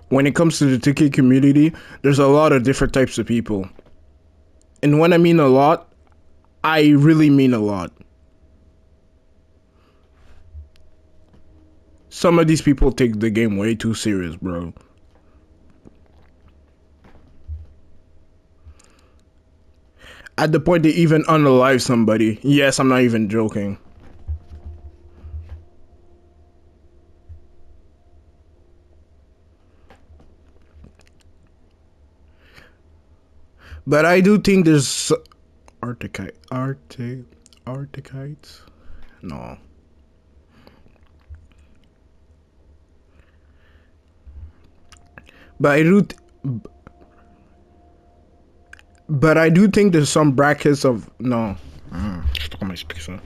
when it comes to the 2K community, there's a lot of different types of people. And when I mean a lot, I really mean a lot. Some of these people take the game way too serious, bro. At the point they even unalive somebody. Yes, I'm not even joking. But I do think there's Arctikites? No. But I do but I do think there's some brackets of no. Stuck on my speaker.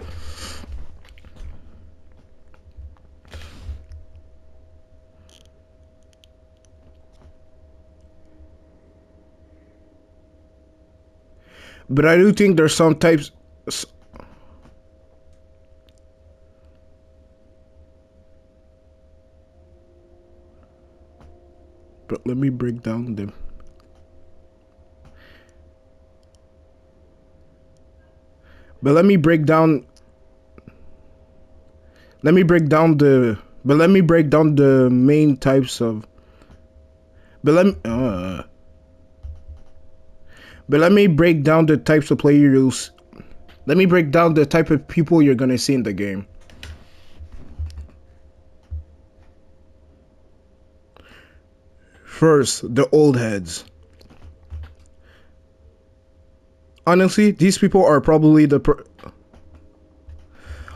But I do think there's some types. But let me break down them. But let me break down. Let me break down the. But let me break down the main types of. But let me. But let me break down the types of players. Let me break down the type of people you're gonna see in the game. First, the old heads. Honestly, these people are probably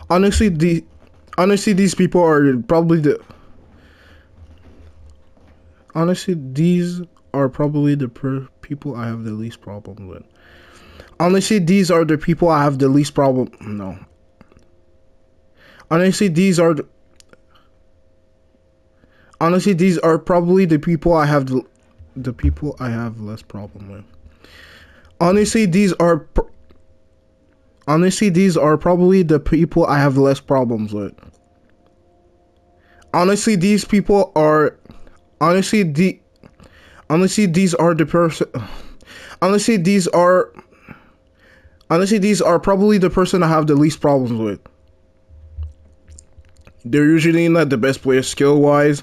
honestly these people are probably the honestly these are probably the people I have the least problem with. Honestly, these are the people I have the least problem. No. Honestly, these are honestly these are probably the people I have the people I have less problem with. Honestly, these are honestly these are probably the people I have less problems with. Honestly, these people are honestly these are the person honestly these are probably the person I have the least problems with. They're usually not the best players skill wise,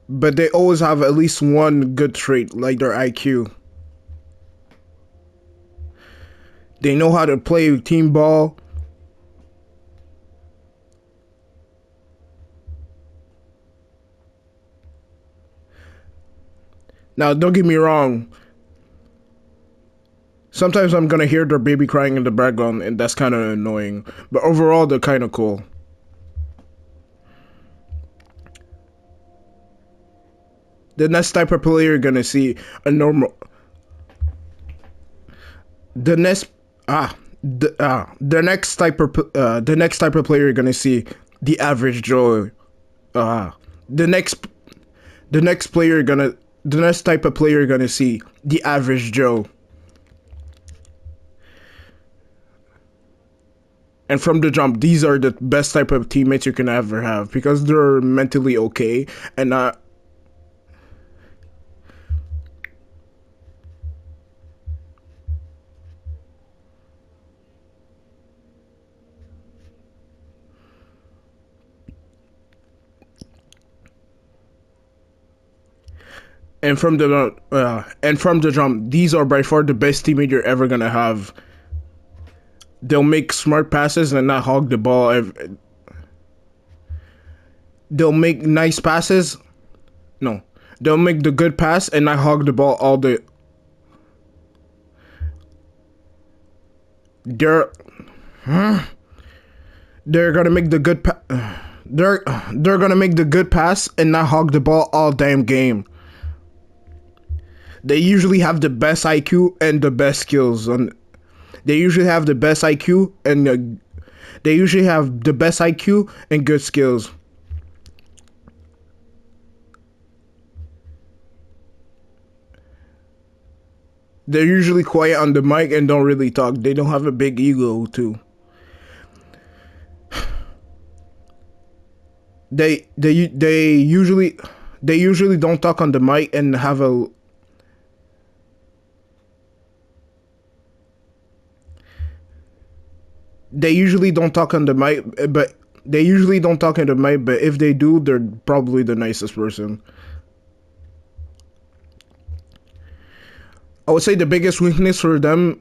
but they always have at least one good trait, like their IQ. They know how to play team ball. Now, don't get me wrong. Sometimes I'm gonna hear their baby crying in the background, and that's kind of annoying. But overall, they're kind of cool. The next type of player you're gonna see a normal. The next the next type of player you're gonna see the average Joe. The next player you're gonna the next type of player you're gonna see the average Joe. And from the jump, these are the best type of teammates you can ever have because they're mentally okay and not. And from the jump, these are by far the best teammate you're ever gonna have. They'll make smart passes and not hog the ball. They'll make nice passes. No, they'll make the good pass and not hog the ball all the. They're they're gonna make the good they're gonna make the good pass and not hog the ball all damn game. They usually have the best IQ and the best skills. They usually have the best IQ and they usually have the best IQ and good skills. They're usually quiet on the mic and don't really talk. They don't have a big ego too. they usually don't talk on the mic and have a they usually don't talk on the mic, but they usually don't talk on the mic. But if they do, they're probably the nicest person. I would say the biggest weakness for them.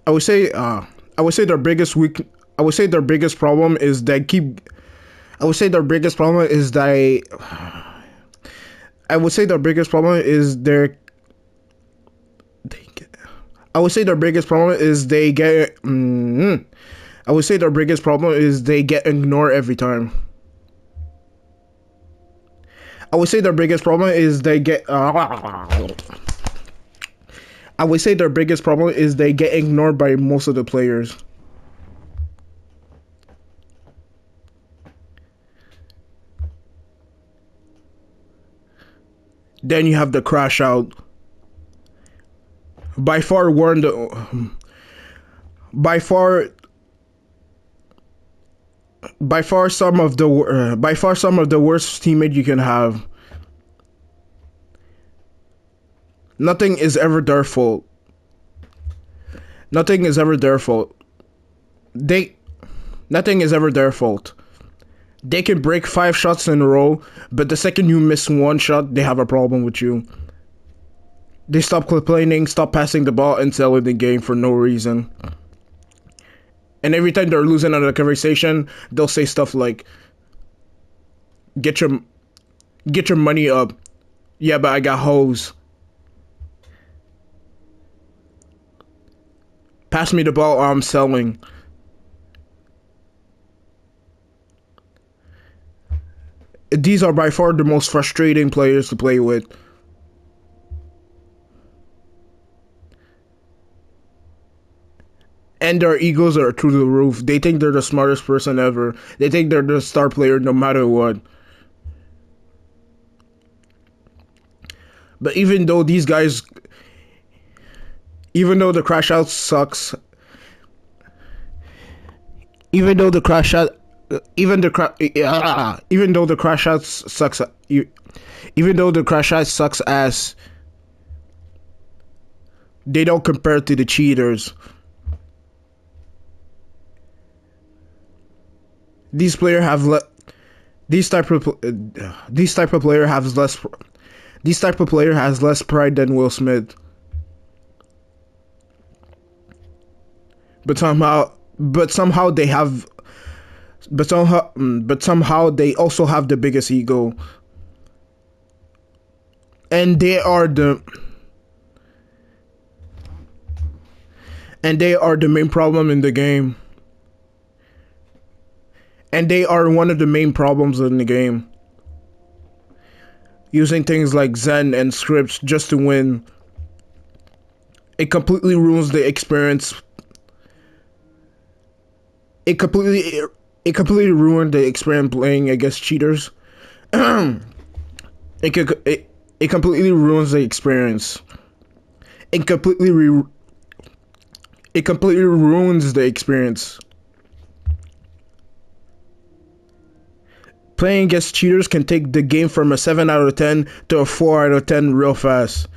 I would say. I would say their biggest weak. I would say their biggest problem is they keep. I would say their biggest problem is they. I would say their biggest problem is their. I would say their biggest problem is they get. I would say their biggest problem is they get ignored every time. I would say their biggest problem is they get. I would say their biggest problem is they get ignored by most of the players. Then you have the crash out. By far, one the by far by far some of the worst teammate you can have. Nothing is ever their fault. Nothing is ever their fault. They Nothing is ever their fault. They can break 5 shots in a row, but the second you miss one shot, they have a problem with you. They stop complaining, stop passing the ball, and selling the game for no reason. And every time they're losing on a conversation, they'll say stuff like, "Get your money up." Yeah, but I got hoes. Pass me the ball or I'm selling. These are by far the most frustrating players to play with. And their egos are through the roof. They think they're the smartest person ever. They think they're the star player no matter what. But even though the crash out sucks, even though the crash out, even though the crash out sucks, even though the crash out sucks ass, they don't compare to the cheaters. These player have these type of player has less these type of player has less pride than Will Smith. But somehow they have but somehow they also have the biggest ego. And they are the main problem in the game. And they are one of the main problems in the game. Using things like Zen and scripts just to win. It completely ruins the experience. It completely ruined the experience playing against cheaters. It completely ruins the experience. It completely ruins the experience. Playing against cheaters can take the game from a 7 out of 10 to a 4 out of 10 real fast.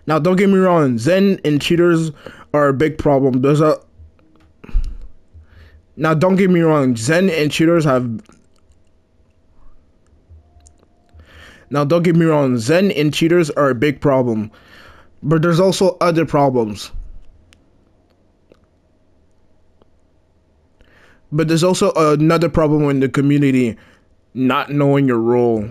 Now, don't get me wrong, Zen and cheaters are a big problem. Now, don't get me wrong, Zen and cheaters have. Now, don't get me wrong, Zen and cheaters are a big problem. But there's also other problems. But there's also another problem in the community, not knowing your role.